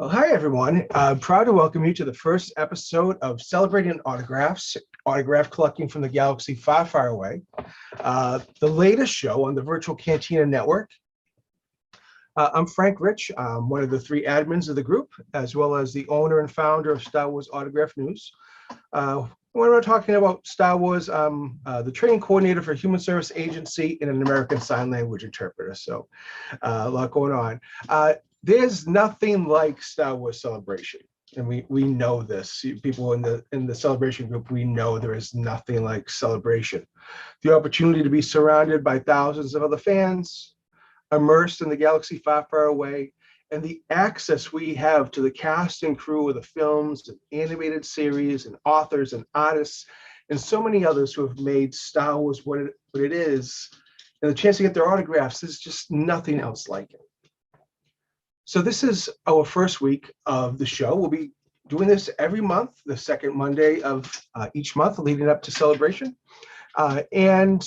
Well, hi, everyone. I'm proud to welcome you to the first episode of Celebrating Autographs, autograph collecting from the galaxy far, far away, the latest show on the virtual Cantina network. I'm Frank Rich. I'm one of the three admins of the group, as well as the owner and founder of Star Wars Autograph News. When we're talking about Star Wars, I'm the training coordinator for Human Service Agency and an American Sign Language interpreter. So a lot going on. There's nothing like Star Wars Celebration, and we know this. People in the Celebration group, we know there is nothing like Celebration. The opportunity to be surrounded by thousands of other fans, immersed in the galaxy far, far away, and the access we have to the cast and crew of the films and animated series and authors and artists and so many others who have made Star Wars what it is, and the chance to get their autographs, there's just nothing else like it. So this is our first week of the show. We'll be doing this every month, the second Monday of each month leading up to Celebration. And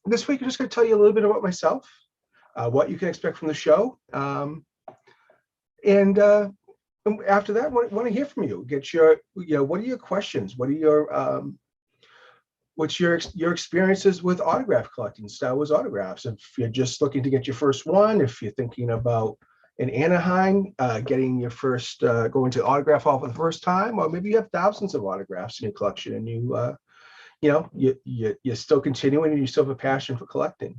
this week, I'm just going to tell you a little bit about myself, what you can expect from the show. And after that, I want to hear from you. Get your, what are your questions? What are your, what's your experiences with autograph collecting, Star Wars autographs? If you're just looking to get your first one, if you're thinking about in Anaheim, getting your first, going to autograph hall for the first time, or maybe you have thousands of autographs in your collection and you're still continuing and you still have a passion for collecting.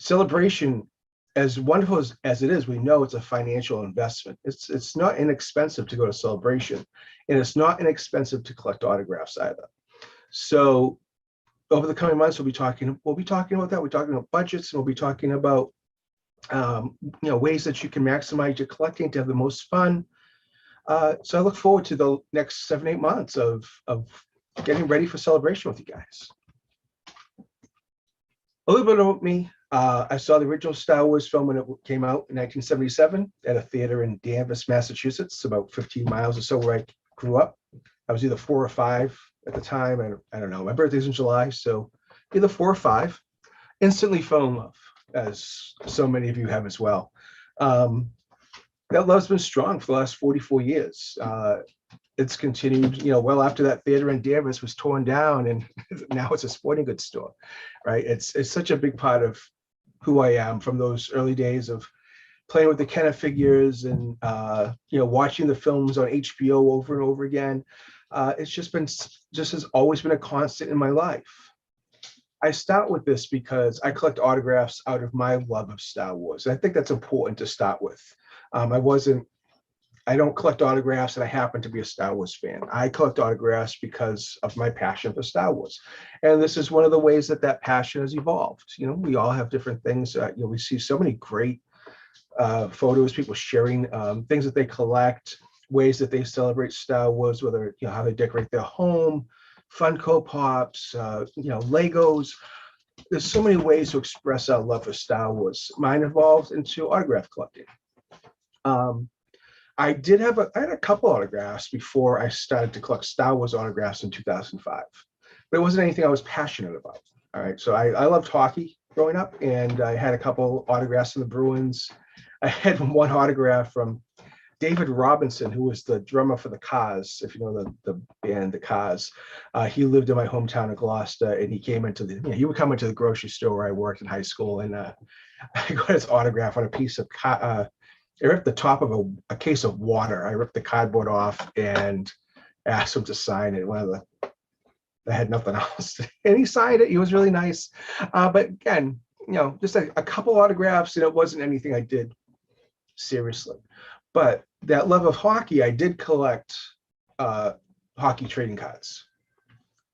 Celebration, as wonderful as it is, we know it's a financial investment. It's not inexpensive to go to Celebration, and it's not inexpensive to collect autographs either. So over the coming months, we'll be talking about that. We're talking about budgets, and we'll be talking about ways that you can maximize your collecting to have the most fun. So I look forward to the next 7-8 months of getting ready for Celebration with you guys. A little bit about me. I saw the original Star Wars film when it came out in 1977 at a theater in Danvers, Massachusetts, about 15 miles or so where I grew up. I was either 4 or 5 at the time. I don't know. My birthday's in July, so either 4 or 5. Instantly fell in love, as so many of you have as well. That love's been strong for the last 44 years. It's continued, well after that theater in Danvers was torn down, and now it's a sporting goods store, right? It's such a big part of who I am from those early days of playing with the Kenner figures and watching the films on HBO over and over again. It's just has always been a constant in my life. I start with this because I collect autographs out of my love of Star Wars. And I think that's important to start with. I don't collect autographs and I happen to be a Star Wars fan. I collect autographs because of my passion for Star Wars. And this is one of the ways that passion has evolved. We all have different things. We see so many great photos, people sharing things that they collect, ways that they celebrate Star Wars, whether, how they decorate their home, Funko Pops, Legos. There's so many ways to express our love for Star Wars. Mine evolved into autograph collecting. I had a couple autographs before I started to collect Star Wars autographs in 2005, but it wasn't anything I was passionate about. All right, so I loved hockey growing up, and I had a couple autographs from the Bruins. I had one autograph from David Robinson, who was the drummer for the Cars, if you know the band, the Cars. He lived in my hometown of Gloucester, and he came he would come into the grocery store where I worked in high school, and I got his autograph on a piece of, I ripped the top of a case of water. I ripped the cardboard off and asked him to sign it. I had nothing else, and he signed it. He was really nice. But again, just a couple autographs, and it wasn't anything I did seriously. But that love of hockey, I did collect hockey trading cards.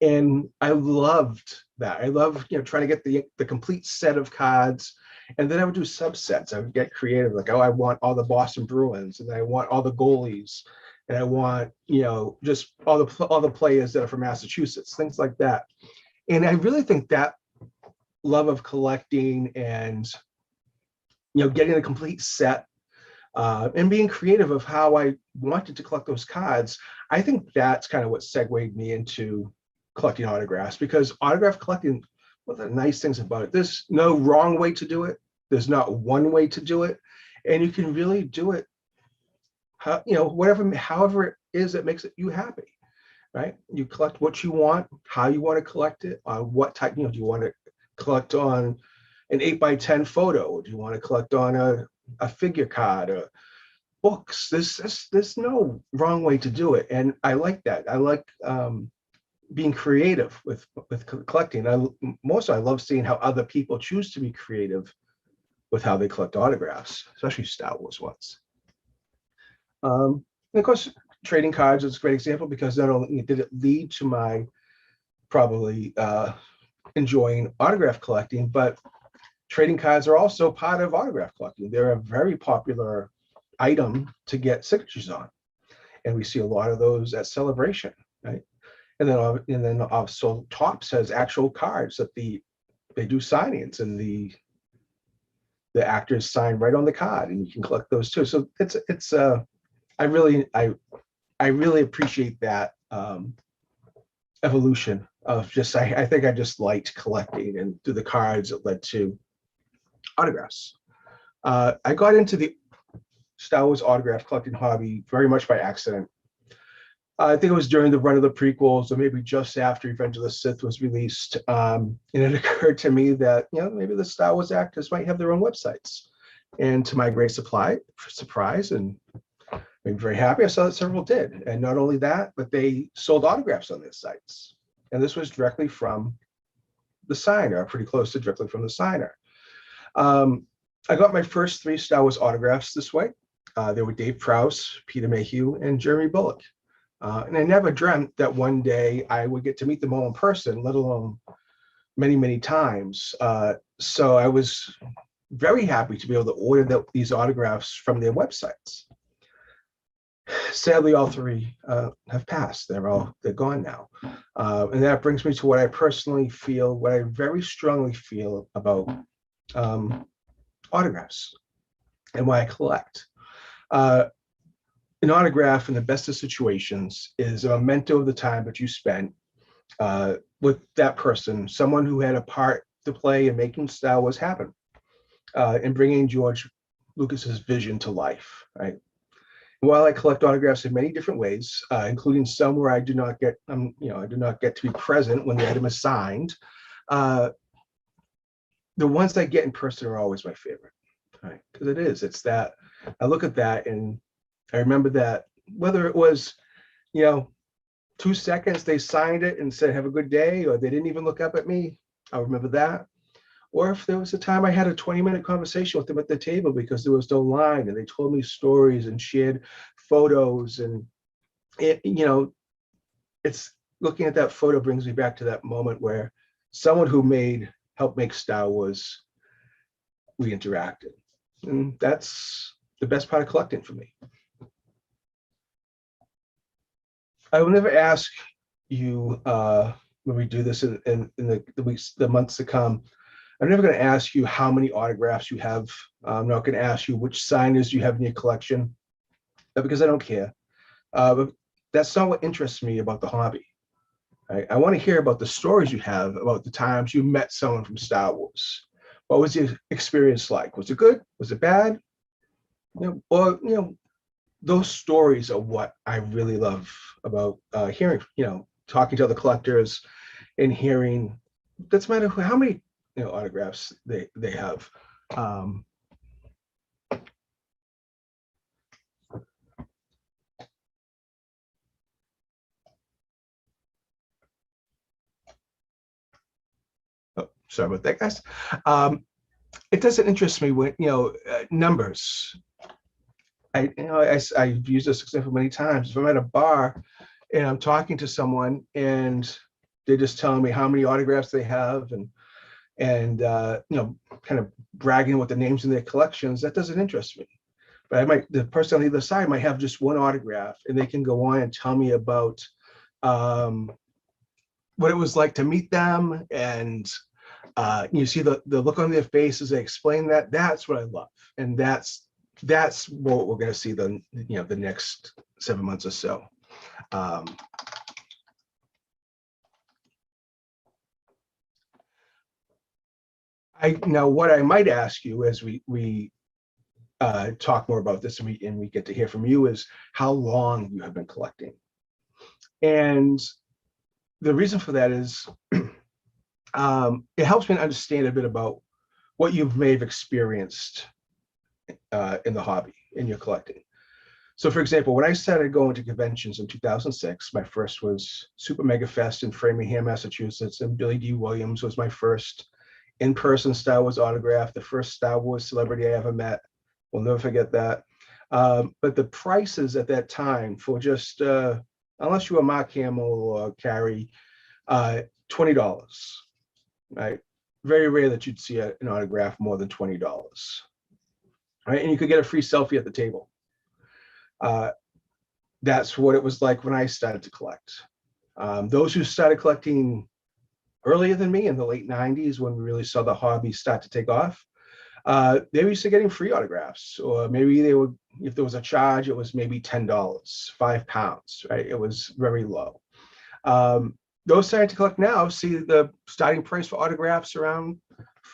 And I loved that. I loved, trying to get the complete set of cards. And then I would do subsets. I would get creative, like, I want all the Boston Bruins, and I want all the goalies, and I want, just all the players that are from Massachusetts, things like that. And I really think that love of collecting and, getting a complete set, and being creative of how I wanted to collect those cards, I think that's kind of what segued me into collecting autographs, because autograph collecting, one of the nice things about it, there's no wrong way to do it. There's not one way to do it. And you can really do it however it is that makes you happy, right? You collect what you want, how you want to collect it, what type, do you want to collect on an 8x10 photo? Or do you want to collect on a figure card or books? There's no wrong way to do it. And I like that. I like being creative with collecting. I love seeing how other people choose to be creative with how they collect autographs, especially Star Wars ones. And of course, trading cards is a great example because not only did it lead to my probably enjoying autograph collecting, but trading cards are also part of autograph collecting. They're a very popular item to get signatures on. And we see a lot of those at Celebration, right? And then also Topps has actual cards that they do signings, and the actors sign right on the card, and you can collect those too. So it's I really appreciate that evolution of just I think I just liked collecting, and through the cards it led to autographs. I got into the Star Wars autograph collecting hobby very much by accident. I think it was during the run of the prequels, or maybe just after Revenge of the Sith was released. And it occurred to me that maybe the Star Wars actors might have their own websites. And to my great surprise, and I'm very happy, I saw that several did. And not only that, but they sold autographs on their sites. And this was directly from the signer, pretty close to directly from the signer. I got my first 3 Star Wars autographs this way. They were Dave Prowse, Peter Mayhew, and Jeremy Bulloch. And I never dreamt that one day I would get to meet them all in person, let alone many, many times. So I was very happy to be able to order these autographs from their websites. Sadly, all 3 have passed. They're gone now. And that brings me to what I personally feel, what I very strongly feel about autographs and why I collect. An autograph in the best of situations is a memento of the time that you spent with that person, someone who had a part to play in making Star Wars happen, and bringing George Lucas's vision to life, right? While I collect autographs in many different ways, including some where I do not get, I do not get to be present when the item is signed, the ones I get in person are always my favorite, right? Because it's that, I look at that and I remember that whether it was, 2 seconds they signed it and said, have a good day, or they didn't even look up at me, I'll remember that. Or if there was a time I had a 20-minute conversation with them at the table because there was no line and they told me stories and shared photos, and it's looking at that photo brings me back to that moment where someone who helped make Star Wars, we interacted. And that's the best part of collecting for me. I will never ask you when we do this in the weeks, the months to come. I'm never going to ask you how many autographs you have. I'm not going to ask you which signers you have in your collection, because I don't care. But that's not what interests me about the hobby. I want to hear about the stories you have about the times you met someone from Star Wars. What was your experience like? Was it good? Was it bad? Those stories are what I really love about hearing, talking to other collectors and hearing, doesn't matter how many autographs they have. Oh, sorry about that, guys. It doesn't interest me when numbers. I've used this example many times. If I'm at a bar and I'm talking to someone and they're just telling me how many autographs they have and kind of bragging with the names in their collections, that doesn't interest me. But the person on the other side might have just one autograph, and they can go on and tell me about what it was like to meet them, and you see the look on their faces. They explain that. That's what I love, and that's what we're going to see the next 7 months or so. Now what I might ask you as we talk more about this, and we get to hear from you, is how long you have been collecting. And the reason for that is it helps me to understand a bit about what you may have experienced in the hobby, in your collecting. So for example, when I started going to conventions in 2006, my first was Super Mega Fest in Framingham, Massachusetts, and Billy D. Williams was my first in-person Star Wars autograph, the first Star Wars celebrity I ever met. We'll never forget that. But the prices at that time for just, unless you were Mark Hamill or Carrie, $20, right? Very rare that you'd see an autograph more than $20, right? And you could get a free selfie at the table. That's what it was like when I started to collect. Those who started collecting earlier than me in the late 90s, when we really saw the hobby start to take off, they were used to getting free autographs, or maybe they would, if there was a charge, it was maybe $10, £5, right? It was very low. Those starting to collect now see the starting price for autographs around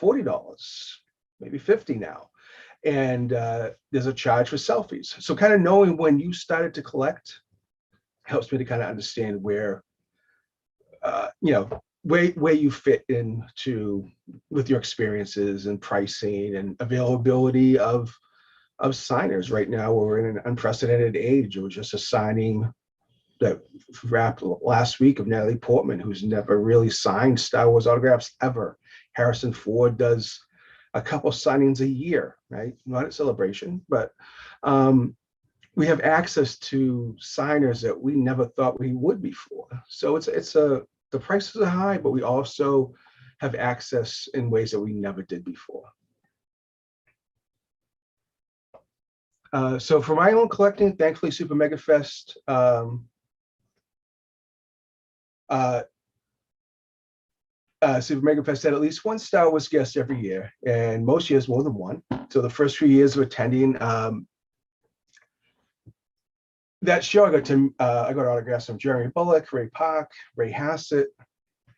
$40, maybe $50 now. And there's a charge for selfies. So kind of knowing when you started to collect helps me to kind of understand where, where you fit into with your experiences and pricing and availability of signers. Right now, we're in an unprecedented age. It was just a signing that wrapped last week of Natalie Portman, who's never really signed Star Wars autographs ever. Harrison Ford does a couple signings a year, right? Not at Celebration, but we have access to signers that we never thought we would before. So the prices are high, but we also have access in ways that we never did before. So for my own collecting, thankfully, Super Mega Fest Super Mega Fest had at least one Star Wars guest every year, and most years more than one. So the first few years of attending that show, I got autographs from Jeremy Bullock, Ray Park, Ray Hassett,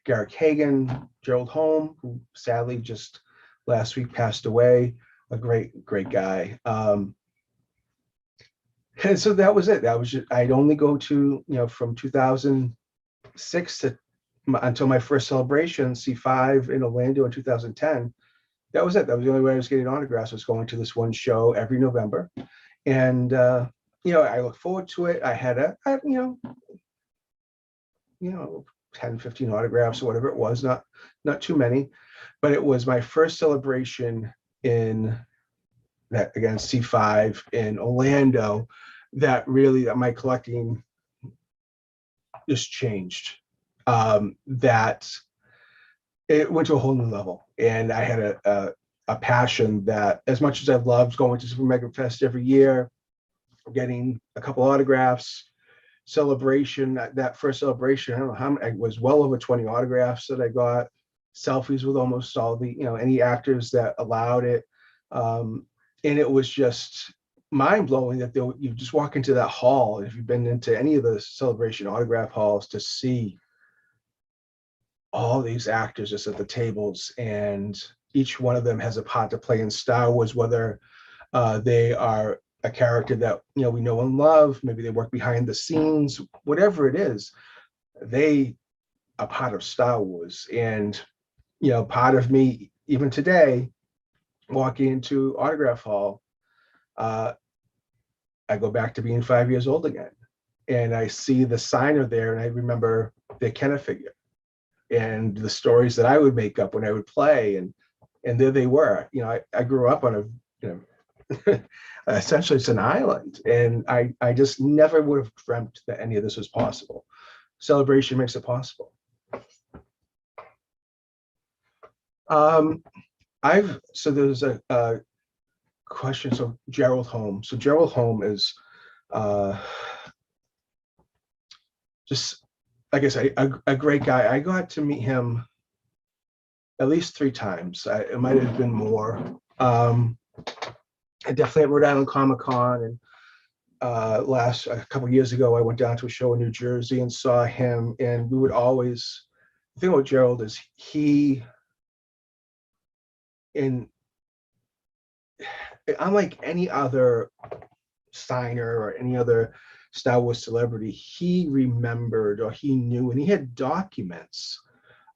Garrick Hagan, Gerald Holmes, who sadly just last week passed away. A great guy. And so that was it. That was just, I'd only go to, from 2006 to until my first celebration, C5 in Orlando in 2010. That was it. That was the only way I was getting autographs, was going to this one show every November. And I look forward to it. I had 10, 15 autographs or whatever it was, not too many, but it was my first celebration in that, again, C5 in Orlando, that my collecting just changed. That it went to a whole new level, and I had a passion that, as much as I loved going to Super Mega Fest every year, getting a couple autographs, Celebration, that first Celebration, I don't know how many, it was well over 20 autographs that I got, selfies with almost all the, any actors that allowed it. And it was just mind-blowing that you just walk into that hall, and if you've been into any of the Celebration autograph halls, to see all these actors just at the tables, and each one of them has a part to play in Star Wars, whether they are a character that we know and love, maybe they work behind the scenes, whatever it is, they are part of Star Wars. And part of me, even today, walking into autograph hall, I go back to being 5 years old again, and I see the signer there, and I remember their Kenner figure and the stories that I would make up when I would play, and there they were. I grew up on essentially it's an island, and I just never would have dreamt that any of this was possible. Celebration makes it possible. So there's a question. So Gerald Holmes. So Gerald Holmes is just, like I say, a great guy. I got to meet him at least 3 times. It might have been more. Definitely at Rhode Island Comic-Con, and a couple of years ago, I went down to a show in New Jersey and saw him. And we would always, the thing about Gerald is unlike any other signer or any other Star Wars celebrity, he remembered or he knew, and he had documents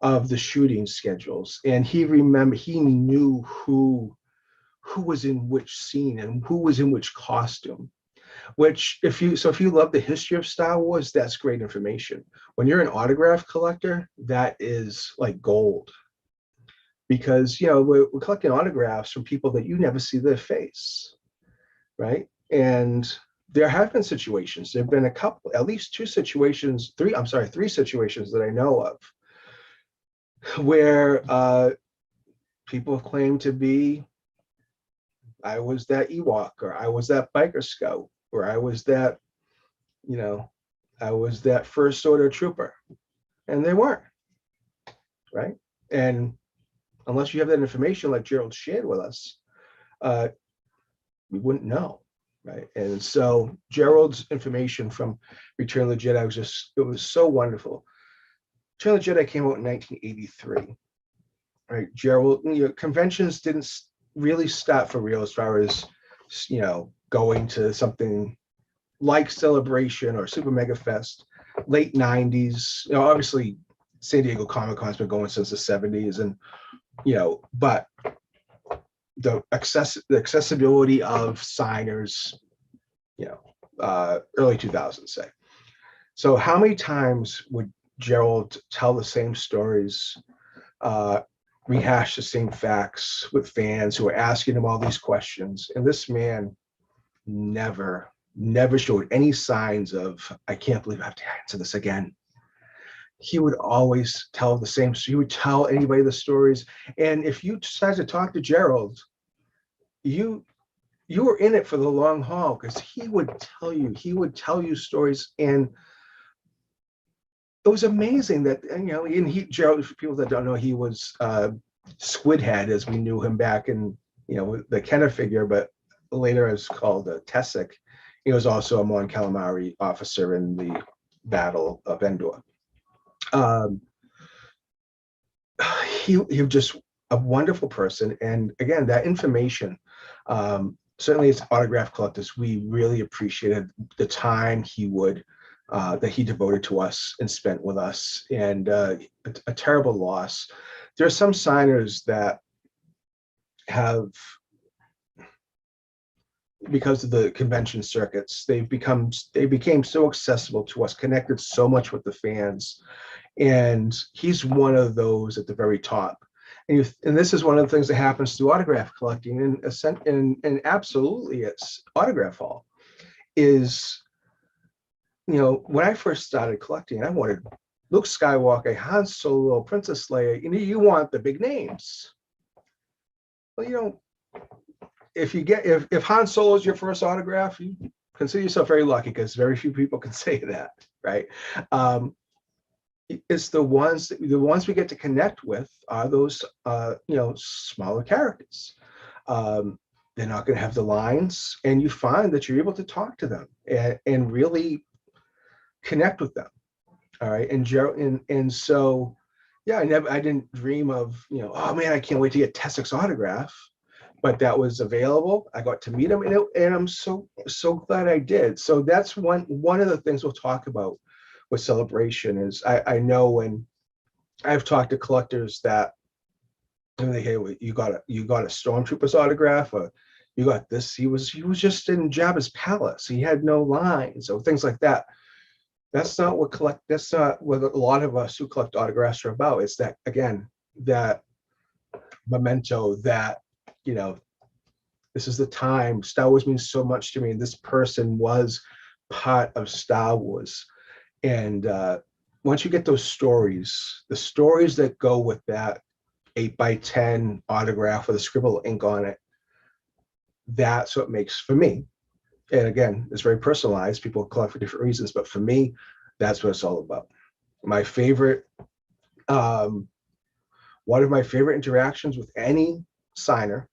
of the shooting schedules, and he knew who was in which scene and who was in which costume. Which, if you love the history of Star Wars, that's great information. When you're an autograph collector, that is like gold, because we're collecting autographs from people that you never see their face, right? And there have been situations. There have been a couple, at least two situations, three. I'm sorry, three situations that I know of where people claim to be, I was that Ewok, or I was that biker scout, or I was that, I was that first order trooper, and they weren't, right? And unless you have that information like Gerald shared with us, we wouldn't know, right? And so Gerald's information from Return of the Jedi it was so wonderful. Return of the Jedi came out in 1983, right? Gerald, conventions didn't really start for real as far as, going to something like Celebration or Super Mega Fest, late 90s. Obviously San Diego Comic-Con's been going since the 70s, and but the accessibility of signers, early 2000s, say. So how many times would Gerald tell the same stories, rehash the same facts with fans who are asking him all these questions, and this man never showed any signs of, I can't believe I have to answer this again. He would always tell the same. He would tell anybody the stories, and if you decide to talk to Gerald, you were in it for the long haul, because he would tell you stories. And it was amazing that, and Gerald, for people that don't know, he was Squidhead, as we knew him back in, the Kenner figure, but later as called Tessic. He was also a Mon Calamari officer in the Battle of Endor. He was just a wonderful person. And again, that information, certainly as autograph collectors, we really appreciated the time that he devoted to us and spent with us. And a terrible loss. There are some signers that have, because of the convention circuits, they became so accessible to us, connected so much with the fans. And he's one of those at the very top. And this is one of the things that happens through autograph collecting, and absolutely it's Autograph Hall, is, when I first started collecting, I wanted Luke Skywalker, Han Solo, Princess Leia. You want the big names. Well, if Han Solo is your first autograph, you consider yourself very lucky, because very few people can say that, right? It's the ones we get to connect with are those smaller characters. They're not going to have the lines, and you find that you're able to talk to them and really connect with them. All right, and so, yeah, I didn't dream of, oh man, I can't wait to get Tessic's autograph. But that was available. I got to meet him, and I'm so glad I did. So that's one of the things we'll talk about with Celebration. Is I know when I've talked to collectors that, they hey, you got a Stormtrooper's autograph, or you got this. He was just in Jabba's palace. He had no lines, or things like that. That's not what a lot of us who collect autographs are about. It's that, again, that memento, that, this is the time. Star Wars means so much to me, and this person was part of Star Wars. And once you get those stories, the stories that go with that 8x10 autograph with a scribble ink on it, that's what makes, for me, and again, it's very personalized. People collect for different reasons, but for me, that's what it's all about. My favorite, one of my favorite interactions with any signer,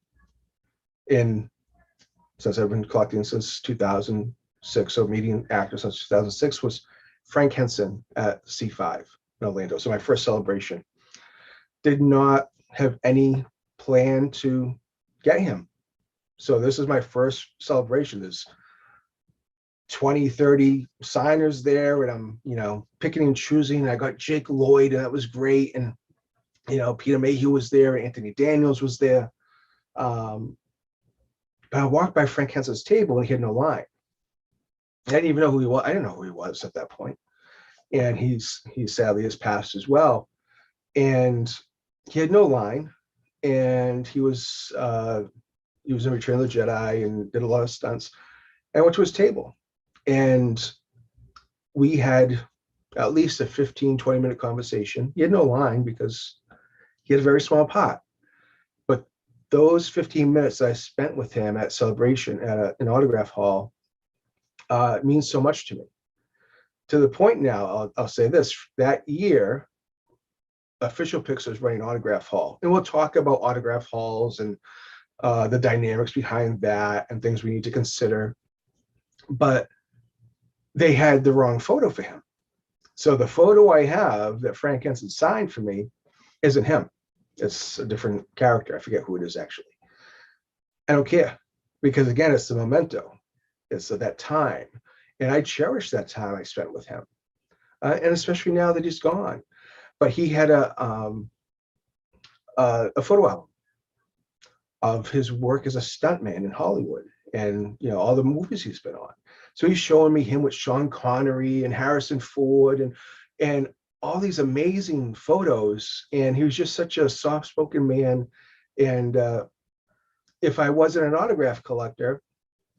since I've been collecting since 2006, so meeting actors since 2006, was Frank Henson at C5 in Orlando. So my first Celebration. Did not have any plan to get him. So this is my first celebration. There's 20, 30 signers there, and I'm, picking and choosing. I got Jake Lloyd, and that was great. And, Peter Mayhew was there, Anthony Daniels was there. But I walked by Frank Hensen's table and he had no line. I didn't even know who he was. I didn't know who he was at that point. And he sadly has passed as well. And he had no line. And he was in Return of the Jedi and did a lot of stunts. And I went to his table. And we had at least a 15, 20-minute conversation. He had no line because he had a very small part. But those 15 minutes that I spent with him at Celebration at an autograph hall means so much to me. To the point now, I'll say this, that year, Official Picks was running Autograph Hall. And we'll talk about Autograph Halls and the dynamics behind that and things we need to consider. But they had the wrong photo for him. So the photo I have that Frank Hensen signed for me isn't him. It's a different character. I forget who it is actually. I don't care because again, it's the memento. It's that time. And I cherish that time I spent with him. And especially now that he's gone. But he had a photo album of his work as a stuntman in Hollywood and all the movies he's been on. So he's showing me him with Sean Connery and Harrison Ford and all these amazing photos. And he was just such a soft-spoken man. And if I wasn't an autograph collector,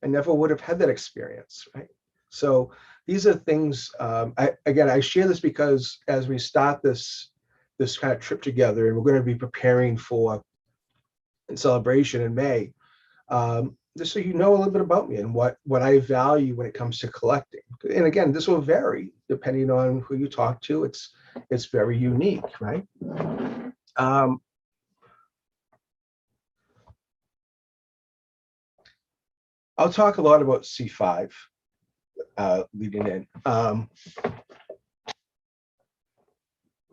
I never would have had that experience, right? So these are things, I share this because as we start this kind of trip together, and we're going to be preparing for Celebration in May, just so you know a little bit about me and what I value when it comes to collecting. And again, this will vary depending on who you talk to. It's very unique, right? I'll talk a lot about C5 leading in. But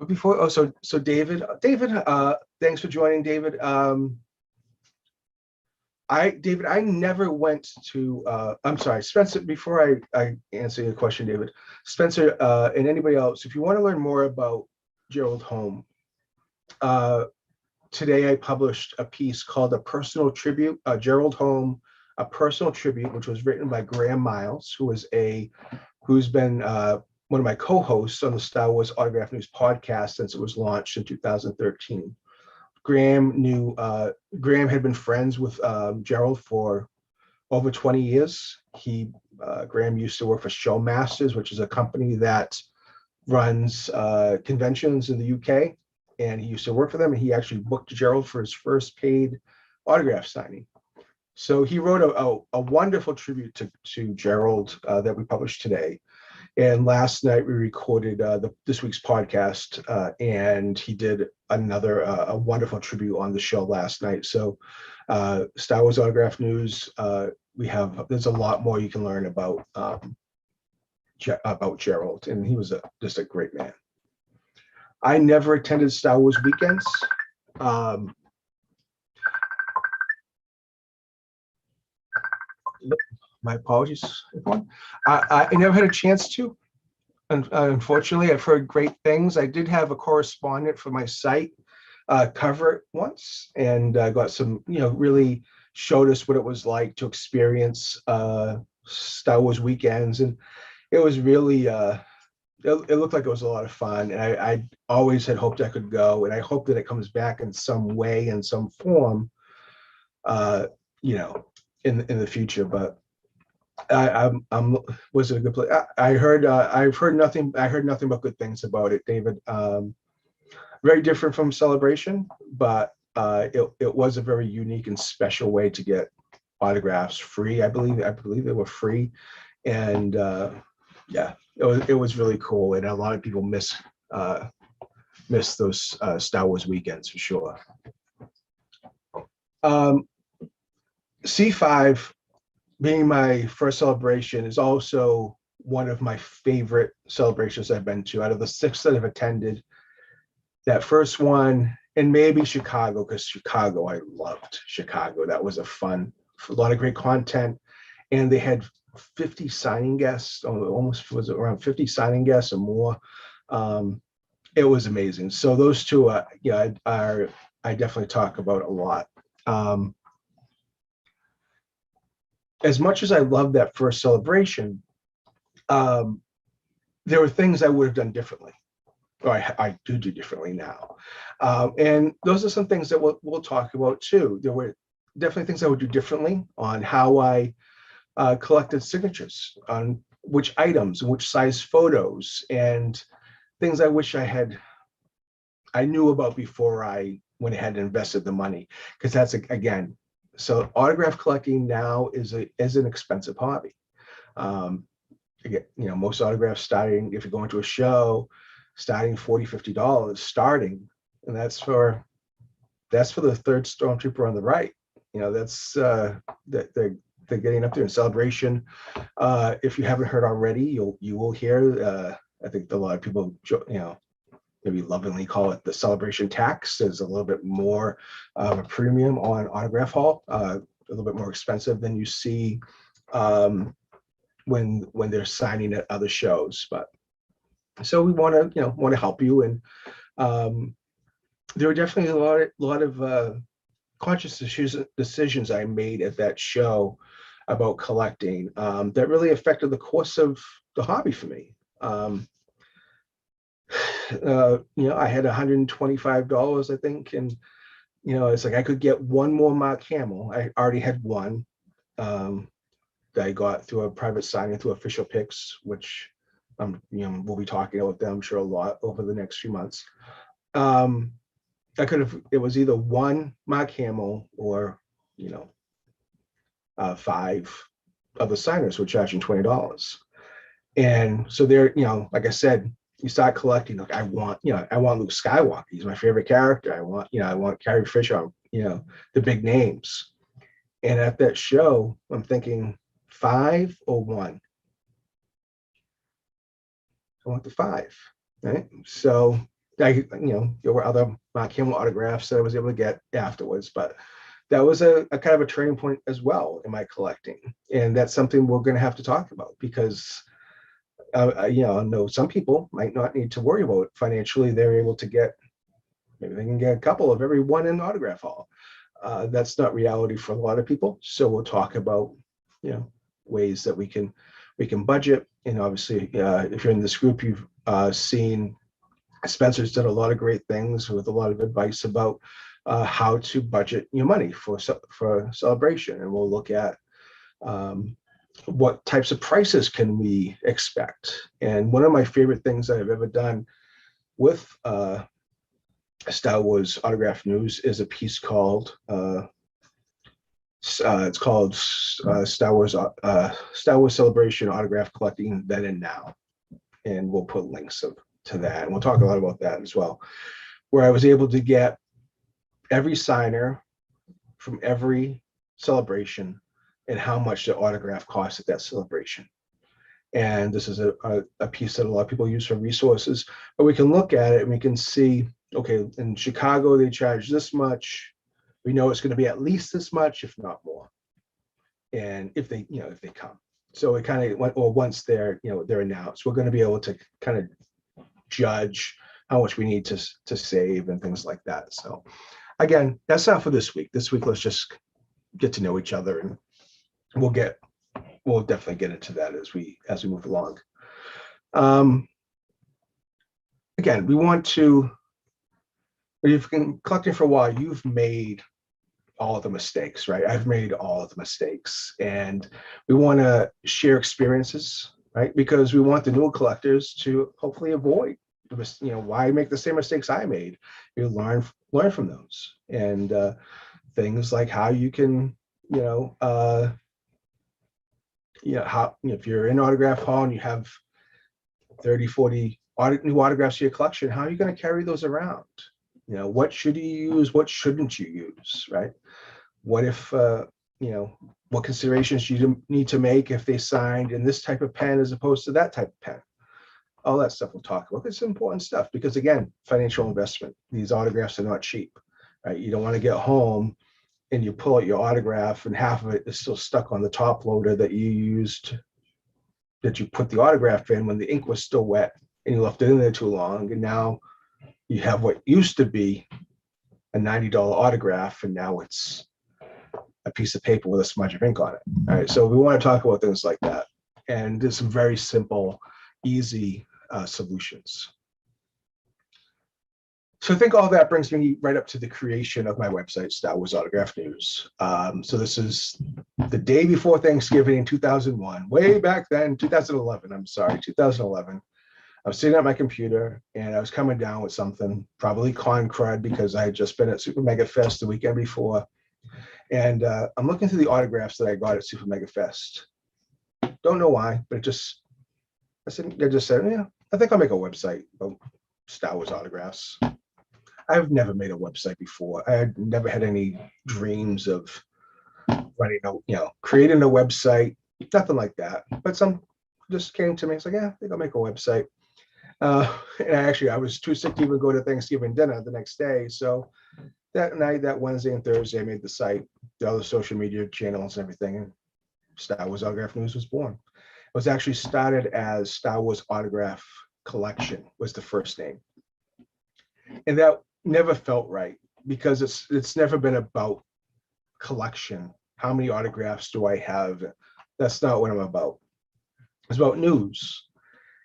before, so David, thanks for joining, David. David, I never went to, I'm sorry, Spencer, before I answer your question, David, Spencer and anybody else, if you want to learn more about Gerald Holmes, today I published a piece called A Personal Tribute, Gerald Holmes, A Personal Tribute, which was written by Graham Miles, who's been one of my co-hosts on the Star Wars Autograph News podcast since it was launched in 2013. Graham had been friends with Gerald for over 20 years. Graham used to work for Showmasters, which is a company that runs conventions in the UK, and he used to work for them. And he actually booked Gerald for his first paid autograph signing. So he wrote a wonderful tribute to Gerald that we published today. And last night we recorded this week's podcast, and he did another a wonderful tribute on the show last night. So Star Wars Autograph News, there's a lot more you can learn about Gerald, and he was just a great man. I never attended Star Wars weekends. My apologies, everyone. I never had a chance to. Unfortunately, I've heard great things. I did have a correspondent for my site cover it once, and got some, really showed us what it was like to experience Star Wars weekends, and it was really it looked like it was a lot of fun. And I always had hoped I could go, and I hope that it comes back in some way, in some form, in the future. But was it a good place? I've heard nothing but good things about it, David. Very different from Celebration, but it was a very unique and special way to get autographs free. I believe they were free, and it was really cool. And a lot of people miss those Star Wars weekends for sure. C5 being my first celebration is also one of my favorite celebrations I've been to. Out of the 6 that I've attended, that first one, and maybe Chicago, because I loved Chicago. That was a fun a lot of great content, and they had 50 signing guests, almost was around 50 signing guests or more. It was amazing. So those two, yeah, I definitely talk about a lot. As much as I love that first celebration, there were things I would have done differently, or I do differently now. And those are some things that we'll talk about too. There were definitely things I would do differently on how I collected signatures, on which items, which size photos, and things I wish I knew about before I went ahead and invested the money. Because that's, again, so autograph collecting now is an expensive hobby. Most autographs starting, if you're going to a show, starting $40-$50 starting, and that's for the third stormtrooper on the right. That's they're getting up there in celebration. If you haven't heard already, you will hear. I think a lot of people, maybe lovingly call it the celebration tax. There's a little bit more of a premium on autograph hall, a little bit more expensive than you see when they're signing at other shows. But so we want to help you, and there were definitely a lot of conscious decisions I made at that show about collecting that really affected the course of the hobby for me. I had $125, I think, and it's like I could get one more Mark Hamill. I already had one that I got through a private signing through Official Picks, which we'll be talking about them, I'm sure, a lot over the next few months. It was either one Mark Hamill or 5 other signers were charging $20. And so there, like I said, you start collecting. Like I want Luke Skywalker. He's my favorite character. I want Carrie Fisher. The big names. And at that show, I'm thinking 5 or 1. I want the 5, right? So there were other Mark Hamill autographs that I was able to get afterwards, but that was a kind of a turning point as well in my collecting. And that's something we're going to have to talk about, because I know some people might not need to worry about it financially. They're able to maybe they can get a couple of every one in the autograph hall. That's not reality for a lot of people. So we'll talk about, ways that we can budget. And obviously, if you're in this group, you've seen Spencer's done a lot of great things with a lot of advice about how to budget your money for celebration. And we'll look at what types of prices can we expect. And one of my favorite things that I've ever done with Star Wars Autograph News is a piece called Star Wars Celebration Autograph Collecting Then and Now, and we'll put links to that, and we'll talk a lot about that as well, where I was able to get every signer from every celebration and how much the autograph costs at that celebration. And this is a piece that a lot of people use for resources, but we can look at it and we can see, okay, in Chicago, they charge this much. We know it's going to be at least this much, if not more. And if they come. So it kind of, or once they're announced, we're going to be able to kind of judge how much we need to save and things like that. So again, that's not for this week. This week, let's just get to know each other, and we'll definitely get into that as we move along. Again, we want to, when you've been collecting for a while, you've made all of the mistakes, right? I've made all of the mistakes, and we want to share experiences, right? Because we want the new collectors to hopefully avoid why make the same mistakes I made. You learn from those, and things like how you can, how, if you're in autograph hall and you have 30, 40 new autographs to your collection, how are you going to carry those around? What should you use? What shouldn't you use, right? What if, what considerations you need to make if they signed in this type of pen as opposed to that type of pen? All that stuff we'll talk about. It's important stuff because, again, financial investment. These autographs are not cheap, right? You don't want to get home and you pull out your autograph and half of it is still stuck on the top loader that you used, that you put the autograph in when the ink was still wet and you left it in there too long. And now you have what used to be a $90 autograph, and now it's a piece of paper with a smudge of ink on it. All right, so we want to talk about things like that. And there's some very simple, easy solutions. So I think all that brings me right up to the creation of my website, Star Wars Autograph News. So this is the day before Thanksgiving in 2001, way back then, 2011, I'm sorry, 2011. I was sitting at my computer and I was coming down with something, probably con crud, because I had just been at Super Mega Fest the weekend before. And I'm looking through the autographs that I got at Super Mega Fest. Don't know why, but I just said, yeah, I think I'll make a website about Star Wars autographs. I've never made a website before. I had never had any dreams of creating a website, nothing like that. But some just came to me. It's like, yeah, I think I'll make a website. And I was too sick to even go to Thanksgiving dinner the next day. So that night, that Wednesday and Thursday, I made the site, the other social media channels and everything, and Star Wars Autograph News was born. It was actually started as Star Wars Autograph Collection was the first name. And that never felt right, because it's never been about collection. How many autographs do I have? That's not what I'm about. It's about news.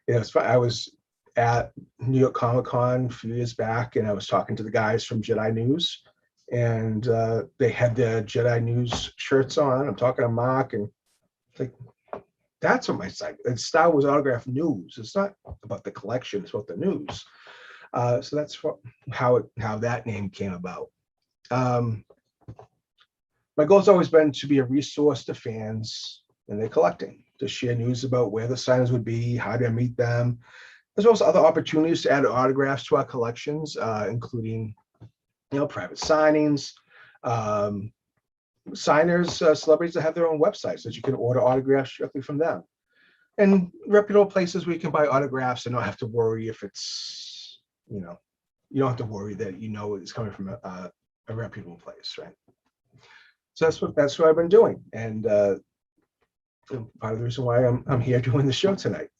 I was at New York Comic Con a few years back, and I was talking to the guys from Jedi News, and they had their Jedi News shirts on. I'm talking to Mark, and like, that's what my site. It's Star Wars Autograph News. It's not about the collection. It's about the news. So that's how that name came about. My goal has always been to be a resource to fans and their collecting, to share news about where the signers would be, how to meet them, as well as other opportunities to add autographs to our collections, including, private signings, signers, celebrities that have their own websites that you can order autographs directly from them, and reputable places where you can buy autographs and not have to worry if it's, you don't have to worry that it's coming from a reputable place, right? So that's what I've been doing, and part of the reason why I'm here doing the show tonight.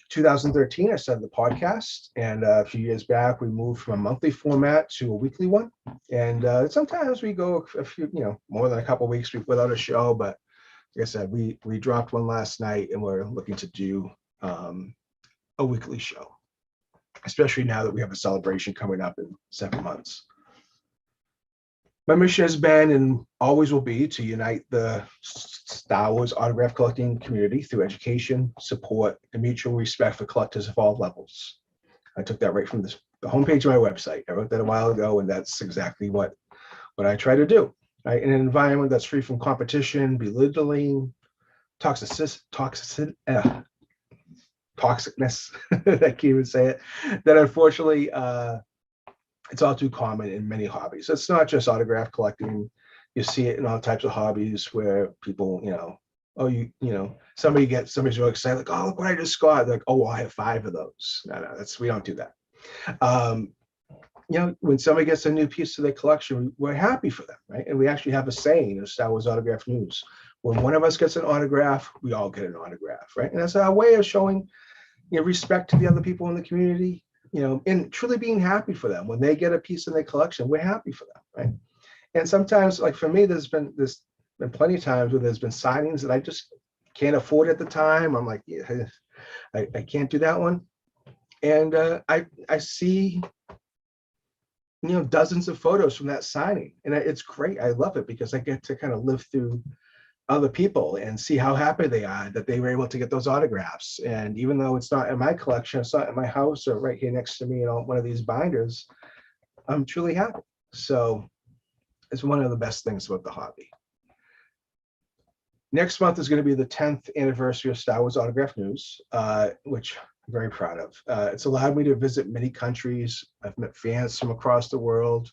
2013, I started the podcast, and a few years back, we moved from a monthly format to a weekly one. And sometimes we go a few, more than a couple of weeks without a show. But like I said, we dropped one last night, and we're looking to do a weekly show, especially now that we have a celebration coming up in 7 months. My mission has been and always will be to unite the Star Wars autograph collecting community through education, support, and mutual respect for collectors of all levels. I took that right from the homepage of my website. I wrote that a while ago, and that's exactly what I try to do. Right? In an environment that's free from competition, belittling, toxicness, I can't even say it, that unfortunately, it's all too common in many hobbies. It's not just autograph collecting. You see it in all types of hobbies where people, somebody's really excited, like, oh, look what I just got. They're like, oh, well, I have 5 of those. No, we don't do that. When somebody gets a new piece to their collection, we're happy for them, right? And we actually have a saying in Star Wars Autograph News: when one of us gets an autograph, we all get an autograph, right? And that's our way of showing, respect to the other people in the community. And truly being happy for them. When they get a piece in their collection, we're happy for them, right? And sometimes, like for me, there's been plenty of times where there's been signings that I just can't afford at the time. I'm like, yeah, I can't do that one. And I see, dozens of photos from that signing, and it's great. I love it because I get to kind of live through other people and see how happy they are that they were able to get those autographs. And even though it's not in my collection, it's not in my house or right here next to me on one of these binders, I'm truly happy. So it's one of the best things about the hobby. Next month is going to be the 10th anniversary of Star Wars Autograph News, which I'm very proud of. It's allowed me to visit many countries. I've met fans from across the world.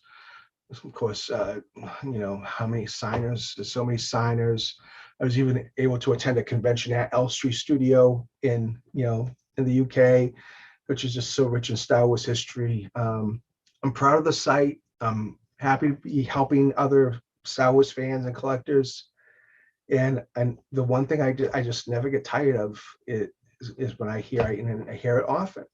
Of course, how many signers? There's so many signers. I was even able to attend a convention at Elstree Studio in the UK, which is just so rich in Star Wars history. I'm proud of the site. I'm happy to be helping other Star Wars fans and collectors. And the one thing I just never get tired of is when I hear and I hear it often.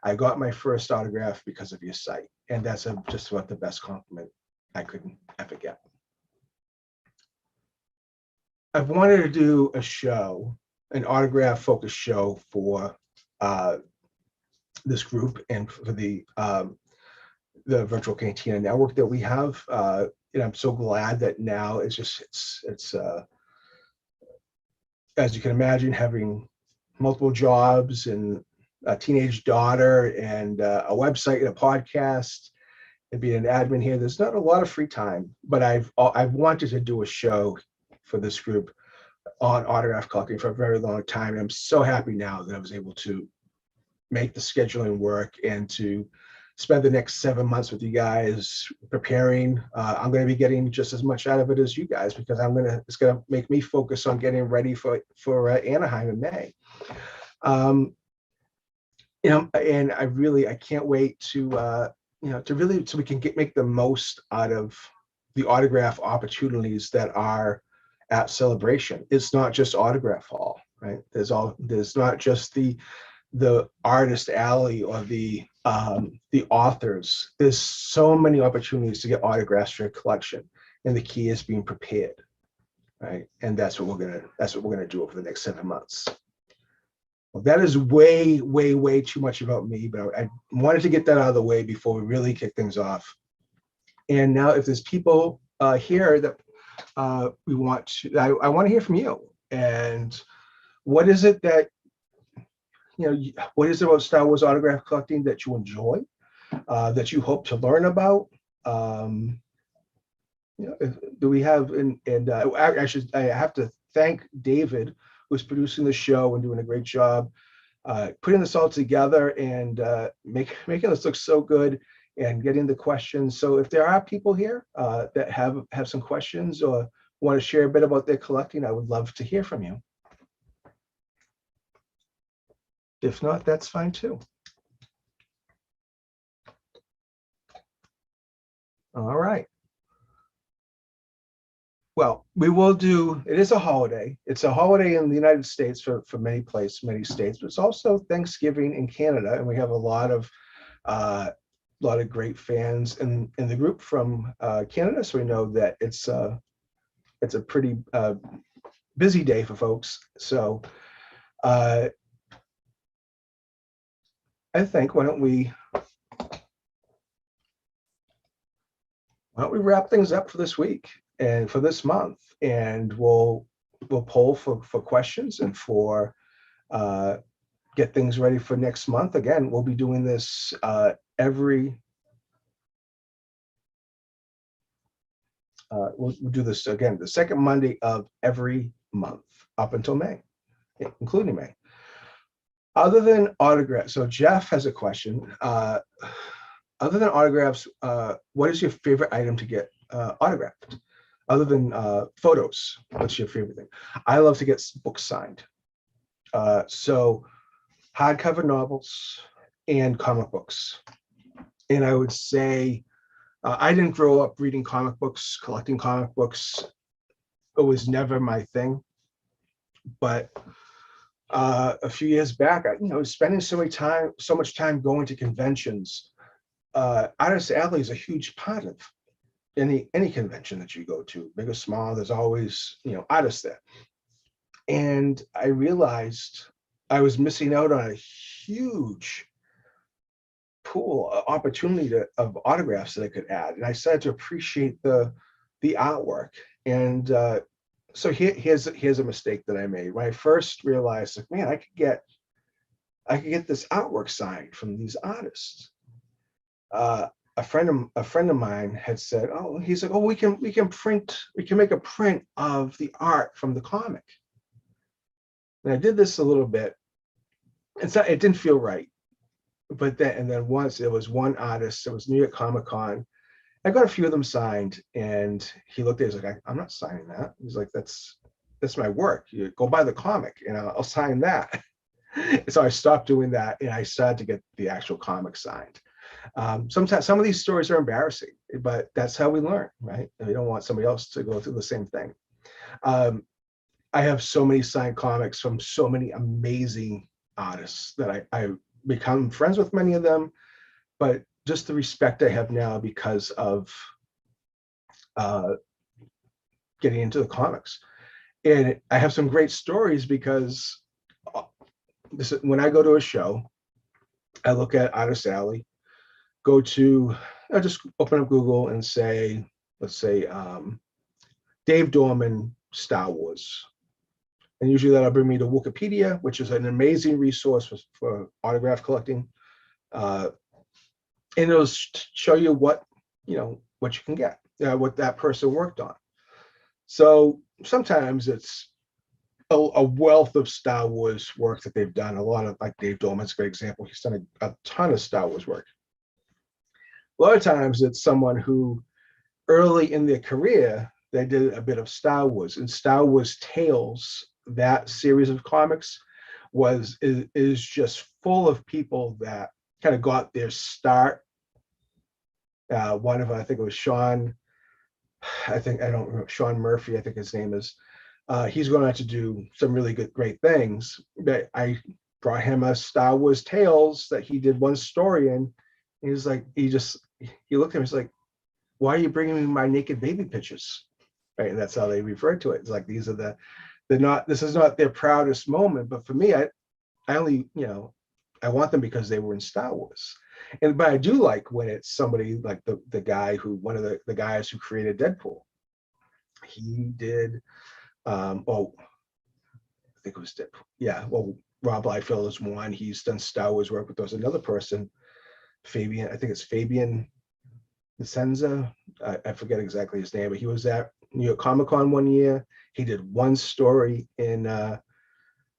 I got my first autograph because of your site, and that's just about the best compliment I could ever get. I've wanted to do a show, an autograph focused show for this group and for the virtual Cantina network that we have. And I'm so glad that now it's as you can imagine, having multiple jobs and a teenage daughter and a website and a podcast and being an admin here, there's not a lot of free time, but I've wanted to do a show for this group on autograph collecting for a very long time. And I'm so happy now that I was able to make the scheduling work and to spend the next 7 months with you guys preparing. I'm going to be getting just as much out of it as you guys, because it's going to make me focus on getting ready for Anaheim in May. And I can't wait to really, so we can make the most out of the autograph opportunities that are at Celebration. It's not just autograph hall, right? There's not just the artist alley or the authors. There's so many opportunities to get autographs for your collection, and the key is being prepared, right? And that's what we're gonna do over the next 7 months. Well, that is way too much about me, but I wanted to get that out of the way before we really kick things off. And now, if there's people here that we want to, I want to hear from you. And what is it that what is it about Star Wars autograph collecting that you enjoy, that you hope to learn about? Do we have, I have to thank David, who's producing the show and doing a great job putting this all together and making this look so good and getting the questions. So if there are people here that have some questions or want to share a bit about their collecting, I would love to hear from you. If not, that's fine too. All right. Well, we will do, it is a holiday. It's a holiday in the United States for many states, but it's also Thanksgiving in Canada. And we have a lot of great fans in the group from Canada. So we know that it's a pretty busy day for folks. So I think, why don't we wrap things up for this week and for this month, and we'll poll for questions and for get things ready for next month. Again, we'll be doing this we'll do this again the second Monday of every month up until May, including May. Other than autographs, so Jeff has a question. Other than autographs, what is your favorite item to get autographed? Other than photos, what's your favorite thing? I love to get books signed. So hardcover novels and comic books. And I would say I didn't grow up reading comic books, collecting comic books. It was never my thing. But a few years back, spending so much time going to conventions. Artist Alley is a huge part of any convention that you go to, big or small. There's always artists there, and I realized I was missing out on a huge pool opportunity of autographs that I could add, and I started to appreciate the artwork. And so here's a mistake that I made when I first realized, like, man, I could get this artwork signed from these artists. A friend of mine had said, "Oh, he's like, oh, we can make a print of the art from the comic." And I did this a little bit. It didn't feel right, but then once there was one artist, it was New York Comic Con. I got a few of them signed, and he looked at it, he's like, I'm not signing that. He's like, that's my work. You go buy the comic, and I'll sign that. And so I stopped doing that, and I started to get the actual comic signed. Sometimes some of these stories are embarrassing. but that's how we learn, right? And we don't want somebody else to go through the same thing. Um, I have so many signed comics from so many amazing artists that I become friends with many of them, but just the respect I have now because of uh, getting into the comics. And I have some great stories because when I go to a show, I look at Artist Alley, I just open up Google and say, let's say, Dave Dorman, Star Wars. And usually that'll bring me to Wikipedia, which is an amazing resource for autograph collecting. And it'll show you what you can get, what that person worked on. So sometimes it's a wealth of Star Wars work that they've done. A lot of, like Dave Dorman's a great example. He's done a ton of Star Wars work. A lot of times it's someone who early in their career, they did a bit of Star Wars, and Star Wars Tales, that series of comics is just full of people that kind of got their start. One of them, I think it was Sean, I don't remember, Sean Murphy, I think his name is. He's going on to do some really great things. But I brought him a Star Wars Tales that he did one story in. He was like, he looked at me, he's like, why are you bringing me my naked baby pictures? Right, and that's how they refer to it. It's like, these are this is not their proudest moment, but for me, I only, I want them because they were in Star Wars. But I do like when it's somebody like the guy one of the guys who created Deadpool. He did, I think it was Deadpool. Yeah, well, Rob Liefeld is one. He's done Star Wars work, but there's another person, Fabian, I think it's Fabian Vicenza. I forget exactly his name, but he was at New York Comic Con one year. He did one story in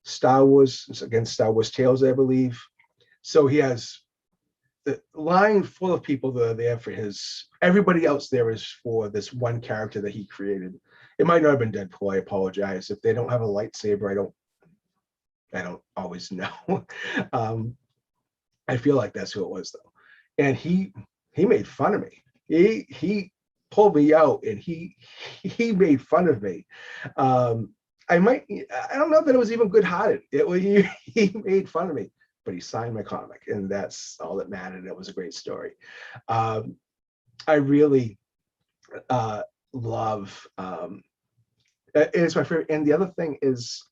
Star Wars, against Star Wars Tales, I believe. So he has the line full of people that are there for everybody else there is for this one character that he created. It might not have been Deadpool, I apologize. If they don't have a lightsaber, I don't always know. I feel like that's who it was though. And he made fun of me. He pulled me out and he made fun of me. I don't know that it was even good-hearted. He made fun of me, but he signed my comic, and that's all that mattered. It was a great story. I really love, it's my favorite. And the other thing is,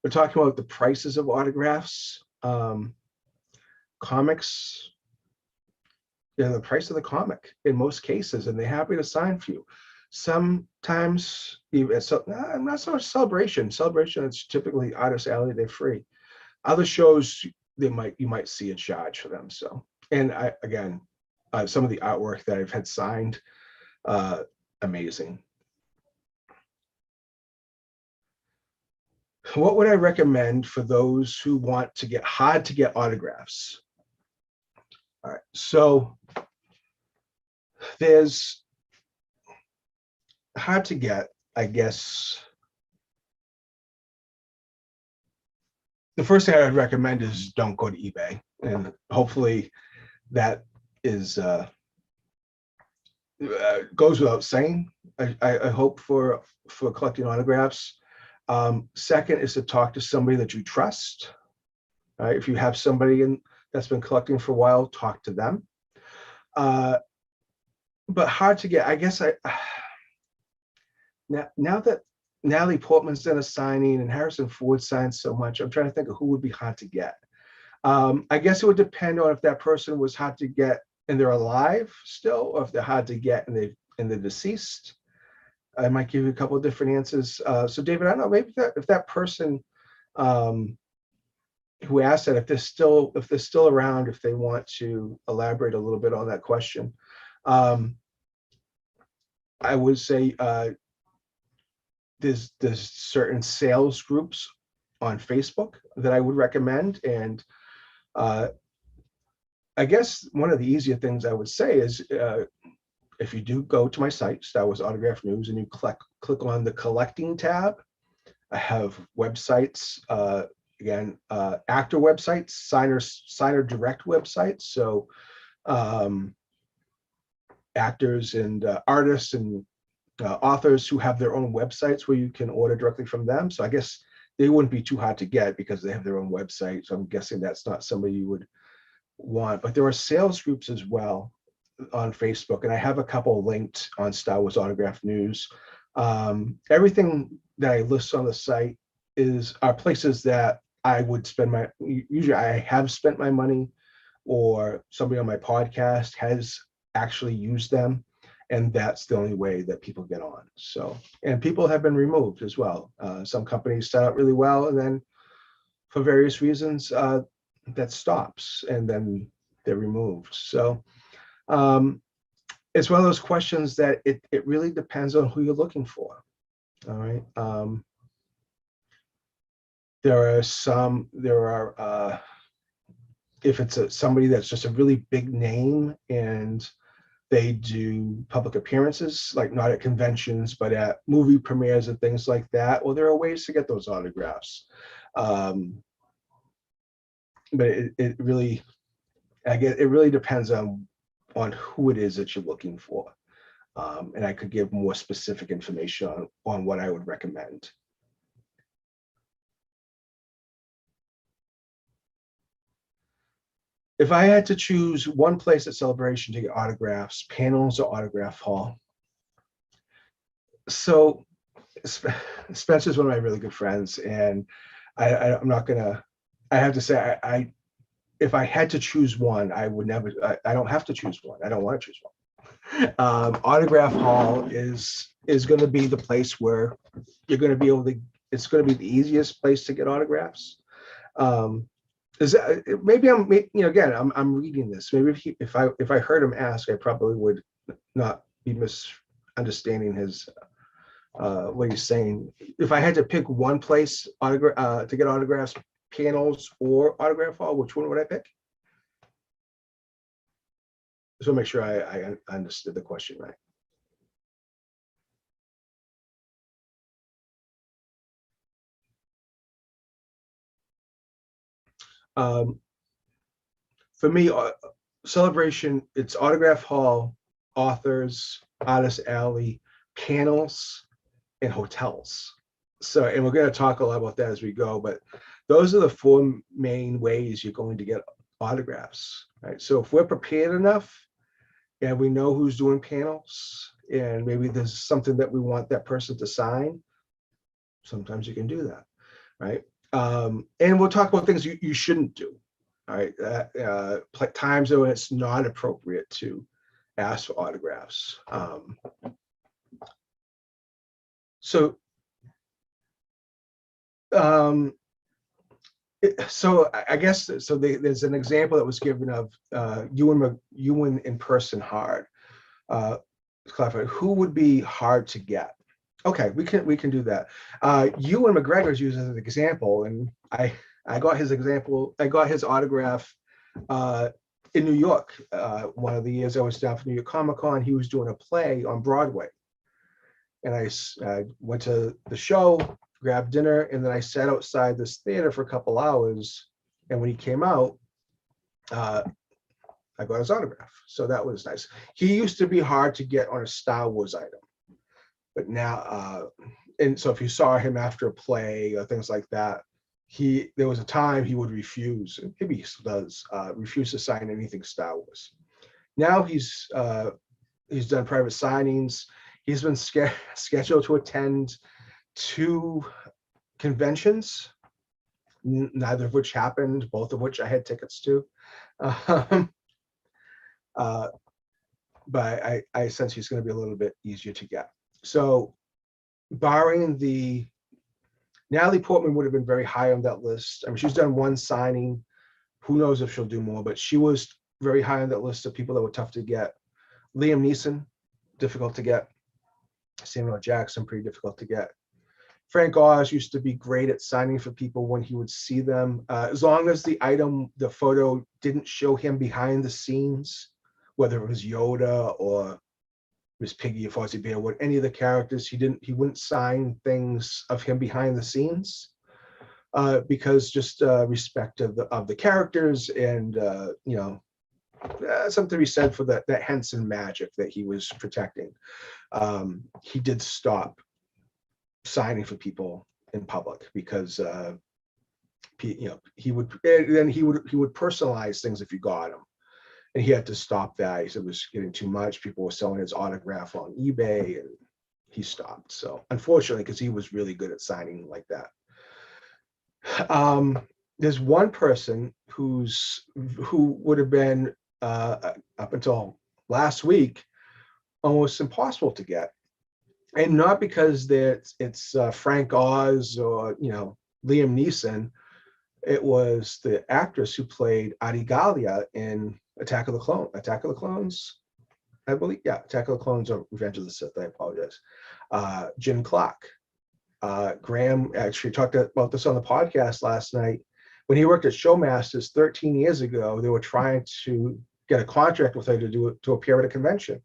we're talking about the prices of autographs. Comics, the price of the comic in most cases, and they're happy to sign for you. Sometimes even not so much Celebration. It's typically Artist Alley, they're free. Other shows, you might see a charge for them. So, and again, some of the artwork that I've had signed, amazing. What would I recommend for those who want to get hard to get autographs? All right, so there's hard to get, I guess. The first thing I would recommend is don't go to eBay, and hopefully that is goes without saying. I hope for collecting autographs. Second is to talk to somebody that you trust. If you have somebody that's been collecting for a while, talk to them. But hard to get, I guess. Now that Natalie Portman's done a signing and Harrison Ford signed so much, I'm trying to think of who would be hard to get. I guess it would depend on if that person was hard to get and they're alive still, or if they're hard to get and they're deceased. I might give you a couple of different answers. So David, I don't know, maybe if that person who asked that, if they're still around, if they want to elaborate a little bit on that question, I would say there's certain sales groups on Facebook that I would recommend. And I guess one of the easier things I would say is if you do go to my site, Star Wars Autograph News, and you click on the collecting tab, I have websites, again, actor websites, signer direct websites. So actors and artists and authors who have their own websites where you can order directly from them. So I guess they wouldn't be too hard to get because they have their own website. So I'm guessing that's not somebody you would want. But there are sales groups as well on Facebook, and I have a couple linked on Star Wars Autograph News. Everything that I list on the site are places that I would spend usually I have spent my money, or somebody on my podcast has actually used them, and that's the only way that people get on. So, and people have been removed as well. Some companies start out really well, and then for various reasons that stops, and then they're removed. So it's one of those questions that it really depends on who you're looking for. All right. There are if it's somebody that's just a really big name and they do public appearances, like not at conventions, but at movie premieres and things like that, well, there are ways to get those autographs. But it really depends on who it is that you're looking for. And I could give more specific information on what I would recommend. If I had to choose one place at Celebration to get autographs, panels or autograph hall. So Spencer's one of my really good friends, and I'm not gonna, I have to say, if I had to choose one, I would never, I don't have to choose one. I don't want to choose one. Autograph hall is going to be the place where you're going to be able to, it's going to be the easiest place to get autographs. Maybe again, I'm reading this. Maybe if I heard him ask, I probably would not be misunderstanding his what he's saying. If I had to pick one place to get autographs, panels or autograph hall, which one would I pick? Just want to make sure I understood the question right. For me, Celebration, it's autograph hall, authors, artist alley, panels, and hotels. So, and we're going to talk a lot about that as we go, but those are the four main ways you're going to get autographs, right? So if we're prepared enough and we know who's doing panels, and maybe there's something that we want that person to sign, sometimes you can do that, right? And we'll talk about things you shouldn't do. All right, times when it's not appropriate to ask for autographs. So I guess there's an example that was given of Ewan in person hard. Clarify, who would be hard to get? Okay, we can do that. Ewan McGregor's used as an example, and I got his example. I got his autograph in New York. One of the years I was down for New York Comic Con, he was doing a play on Broadway, and I went to the show, grabbed dinner, and then I sat outside this theater for a couple hours. And when he came out, I got his autograph. So that was nice. He used to be hard to get on a Star Wars item, but now, and so if you saw him after a play or things like that, there was a time he would refuse, and maybe he still does, refuse to sign anything Star Wars. Now he's done private signings. He's been scheduled to attend 2 conventions, neither of which happened, both of which I had tickets to. But I sense he's going to be a little bit easier to get. So barring Natalie Portman would have been very high on that list. I mean, she's done 1 signing. Who knows if she'll do more, but she was very high on that list of people that were tough to get. Liam Neeson, difficult to get. Samuel Jackson, pretty difficult to get. Frank Oz used to be great at signing for people when he would see them. As long as the photo didn't show him behind the scenes, whether it was Yoda or Miss Piggy or Fozzie Bear, what any of the characters, he wouldn't sign things of him behind the scenes because just respect of the characters and something to be said for that Henson magic that he was protecting. He did stop signing for people in public because he would personalize things if you got him, and he had to stop that. He said it was getting too much. People were selling his autograph on eBay, and he stopped. So unfortunately, because he was really good at signing like that. There's one person who would have been up until last week almost impossible to get, and not because it's Frank Oz or Liam Neeson. It was the actress who played Adigalia in Attack of the Clones, I believe. Yeah, Attack of the Clones or Revenge of the Sith. I apologize. Jim Clark. Graham actually talked about this on the podcast last night. When he worked at Showmasters 13 years ago, they were trying to get a contract with her to appear at a convention,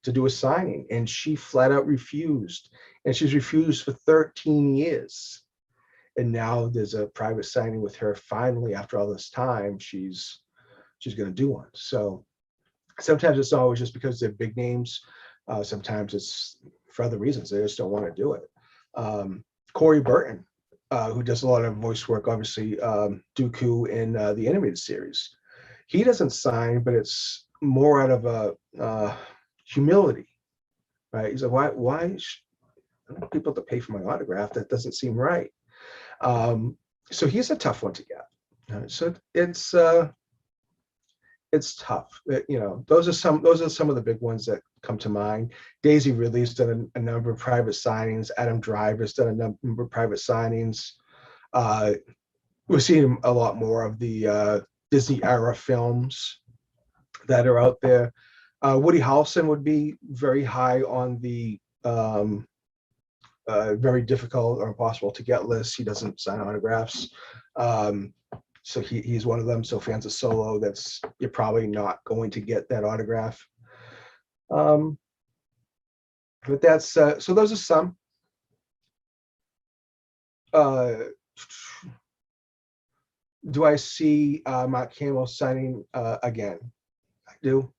to do a signing, and she flat out refused. And she's refused for 13 years. And now there's a private signing with her. Finally, after all this time, she's going to do one. So sometimes it's always just because they're big names. Sometimes it's for other reasons. They just don't want to do it. Corey Burton, who does a lot of voice work, obviously, Dooku in the animated series. He doesn't sign, but it's more out of a humility, right? He's like, why I don't want people to pay for my autograph? That doesn't seem right. So he's a tough one to get. So it's tough. Those are some of the big ones that come to mind. Daisy Ridley's done a number of private signings. Adam Driver's done a number of private signings. We're seeing a lot more of the Disney era films that are out there. Woody Halsen would be very high on the very difficult or impossible to get list. He doesn't sign autographs. So he's one of them. So fans of Solo, you're probably not going to get that autograph. But that's so those are some. Do I see Mark Hamill signing again? I do.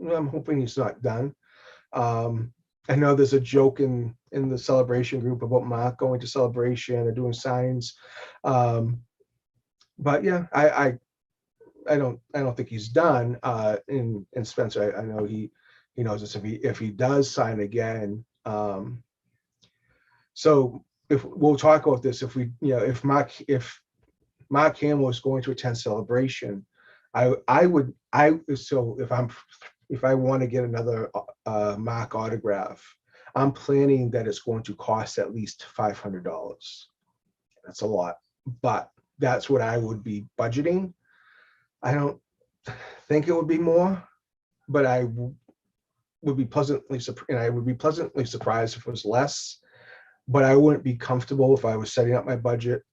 I'm hoping he's not done. I know there's a joke in the Celebration group about Mark going to Celebration or doing signs. But yeah, I don't think he's done. In Spencer, I know he knows this if he does sign again. So if we'll talk about this, if Mark Hamill is going to attend Celebration, if I want to get another Mark autograph, I'm planning that it's going to cost at least $500. That's a lot, but that's what I would be budgeting. I don't think it would be more, but I would be pleasantly surprised if it was less. But I wouldn't be comfortable if I was setting up my budget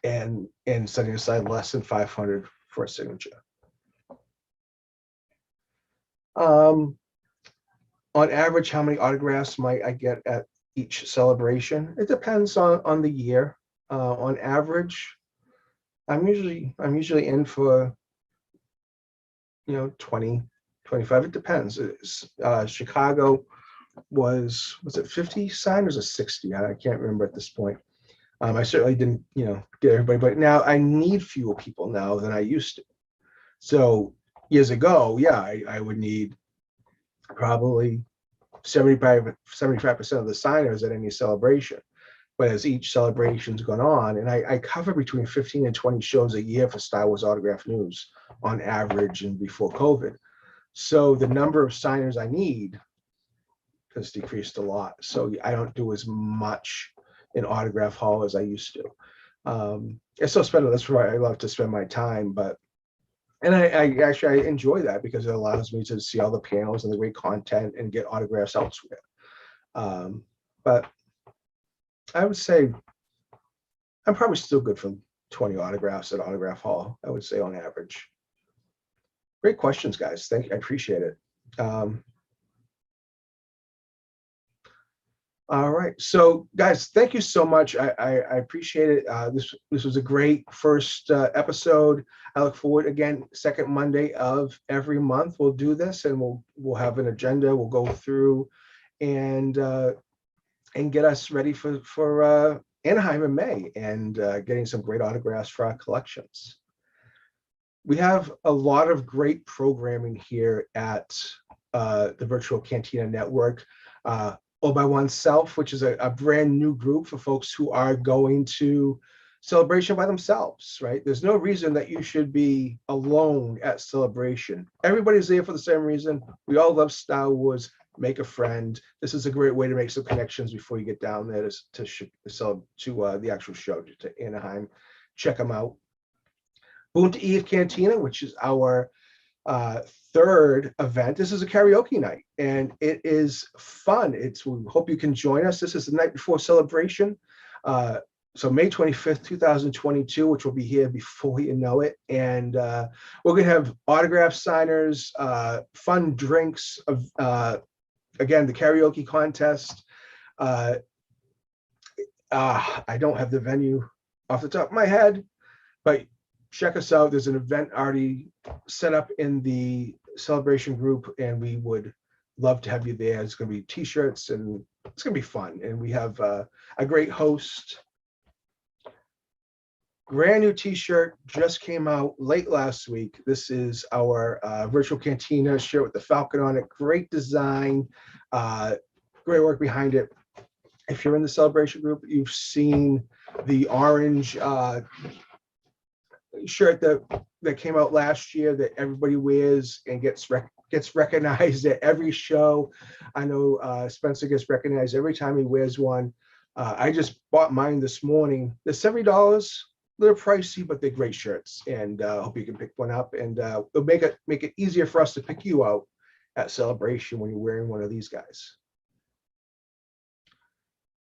and setting aside less than $500 for a signature. On average, how many autographs might I get at each celebration? It depends on the year. On average, I'm usually in for 20, 25. It depends. Chicago was it 50 signers or 60? I can't remember at this point. I certainly didn't get everybody, but now I need fewer people now than I used to. So years ago, yeah, I would need probably 75% of the signers at any celebration. But as each celebration's gone on, and I cover between 15 and 20 shows a year for Star Wars Autograph News on average and before COVID. So the number of signers I need has decreased a lot. So I don't do as much in Autograph Hall as I used to. That's where I love to spend my time, and I enjoy that because it allows me to see all the panels and the great content and get autographs elsewhere. But I would say I'm probably still good for 20 autographs at Autograph Hall, I would say on average. Great questions, guys. Thank you. I appreciate it. All right. So, guys, thank you so much. I appreciate it. This was a great first episode. I look forward again, second Monday of every month. We'll do this, and we'll have an agenda. We'll go through and get us ready for Anaheim in May and getting some great autographs for our collections. We have a lot of great programming here at the Virtual Cantina Network. All by Oneself, which is a brand new group for folks who are going to Celebration by themselves, right? There's no reason that you should be alone at Celebration. Everybody's there for the same reason. We all love Star Wars. Make a friend. This is a great way to make some connections before you get down there to the actual show, to Anaheim. Check them out. Boon to Eve Cantina, which is our third event. This is a karaoke night, and it is fun. We hope you can join us. This is the night before Celebration. So May 25th, 2022, which will be here before you know it. And we're going to have autograph signers, fun drinks, again, the karaoke contest. I don't have the venue off the top of my head, but check us out. There's an event already set up in the Celebration group, and we would love to have you there. It's going to be t-shirts, and it's going to be fun. And we have a great host. Brand new t-shirt just came out late last week. This is our Virtual Cantina shirt with the Falcon on it. Great design, great work behind it. If you're in the Celebration group, you've seen the orange shirt that came out last year that everybody wears and gets recognized at every show. I know Spencer gets recognized every time he wears one. I just bought mine this morning. They're $70, a little pricey, but they're great shirts, and hope you can pick one up, and it'll make it easier for us to pick you out at Celebration when you're wearing one of these guys.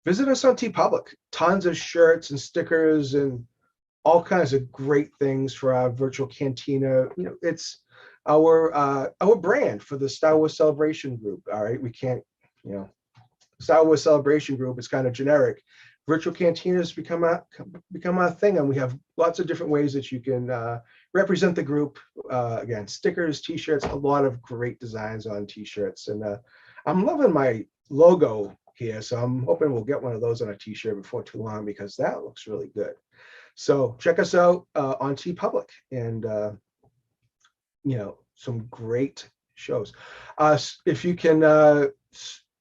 Visit us on TeePublic. Tons of shirts and stickers and all kinds of great things for our Virtual Cantina. It's our brand for the Star Wars Celebration group. All right, we can't, Star Wars Celebration group is kind of generic. Virtual Cantina has become our thing, and we have lots of different ways that you can represent the group. Again, stickers, t-shirts, a lot of great designs on t-shirts, and I'm loving my logo here, so I'm hoping we'll get one of those on a t-shirt before too long, because that looks really good. So check us out on TeePublic, and some great shows. If you can,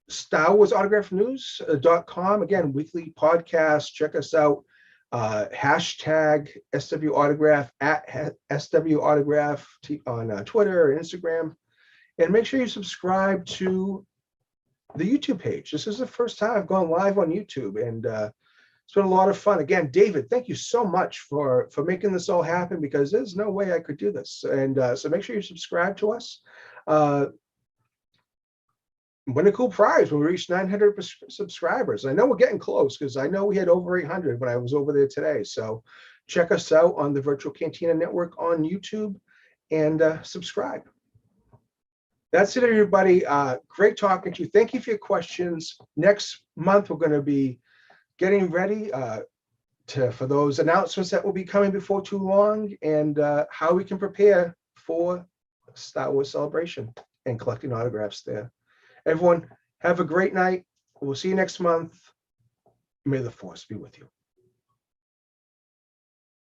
Star Wars Autograph News.com, again, weekly podcast. Check us out. Hashtag SW Autograph, at SW Autograph on Twitter or Instagram, and make sure you subscribe to the YouTube page. This is the first time I've gone live on YouTube, and it's been a lot of fun. Again, David, thank you so much for making this all happen, because there's no way I could do this. And so make sure you subscribe to us. Win a cool prize when we reach 900 subscribers. I know we're getting close, because I know we had over 800 when I was over there today. So check us out on the Virtual Cantina Network on YouTube, and subscribe. That's it, everybody. Great talking to you. Thank you for your questions. Next month, we're going to be getting ready for those announcements that will be coming before too long, and how we can prepare for Star Wars Celebration and collecting autographs there. Everyone, have a great night. We'll see you next month. May the Force be with you.